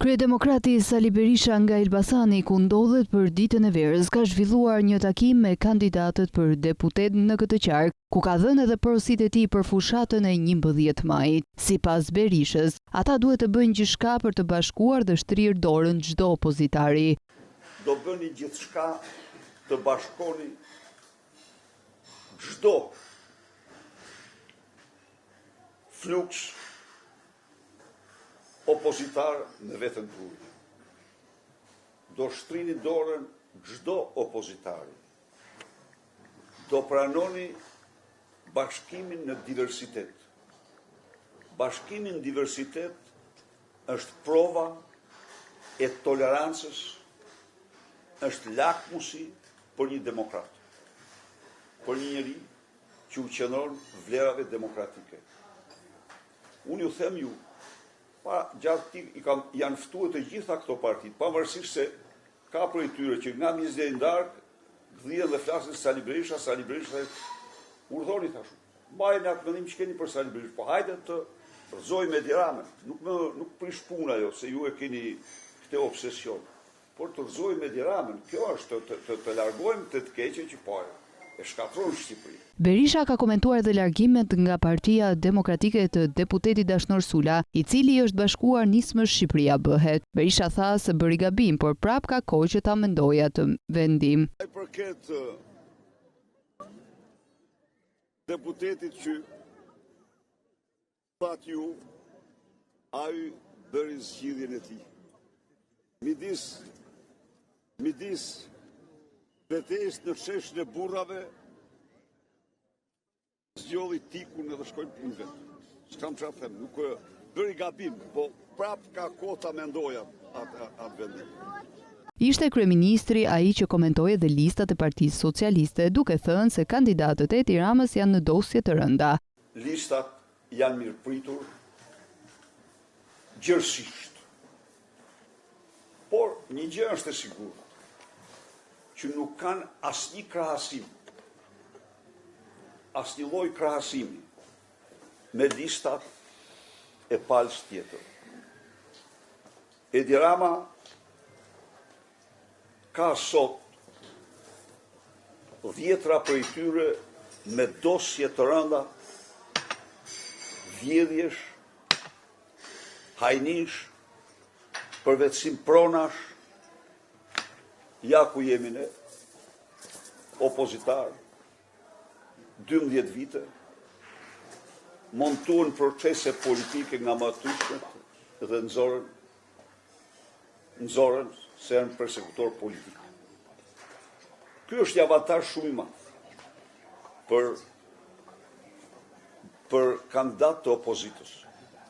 Kryedemokrati Sali Berisha nga Elbasani, ku ndodhet për ditën e verës, ka zhvilluar një takim me kandidatët për deputet në këtë qark, ku ka dhënë edhe porositë e tij për fushatën e 11 majit. Sipas Berishës, ata duhet të bëjnë gjithçka për të bashkuar dhe shtrirë dorën çdo opozitari. Do bëni gjithçka të bashkoni çdo fluks opozitar në vetën tuaj. Do shtrini dorën çdo opozitari. Do pranoni bashkimin në diversitet. Bashkimi në diversitet është prova e tolerancës, është lakmusi për një demokrat, për një njeri që u qëndron vlerave demokratike. Unë ju them ju, gjatë janë ftuar të gjitha këto partit, pavarësisht se ka prej tyre që nga mizë e ndarkë, gdhien dhe flasin Sali Berisha urdhoni thashu. Mbajnë atë mendim që keni për Sali Berisha, po hajde të rrëzojmë Edi Ramën. Nuk prish puna jo, se ju e keni këtë obsesion. Por të rrëzojmë Edi Ramën, kjo është të largojmë të keqe që po e shkatron Shqipërinë. Berisha ka komentuar edhe largimet nga Partia Demokratike të deputetit Dashnor Sula, i cili është bashkuar nismës Shqipëria bëhet. Berisha tha se bëri gabim, por prap ka kohë që ta mendoja të vendim. Ai përket deputetit që pat ju, ai bëri zgjidhjen e tij. Midis betejës në çeshën e burrave, zgjodhi tikun edhe shkojnë punë vetë. S'kam çfarë them, nuk bëri gabim, po prap ka kohë ta mendoja atë vendim. Ishte kryeministri ai që komentoi edhe listat e Partisë Socialiste, duke thënë se kandidatët e Edi Ramës janë në dosje të rënda. Listat janë mirëpritur gjërësisht. Por një gjë është e sigurt, që nuk kanë asnjë krahasim, asnjë lloj krahasimi me listat e palës tjetër. Edi Rama ka sot 10 prej tyre me dosje të rënda, vjedhjesh, hajnish, përvetësim pronash, ja ku jemi ne, opozitar, 12 vite, montuan procese politike nga matyshmet dhe nëzorën se janë persekutor politik. Ky është një avantazh shumë i madh për kandidat të opozitës.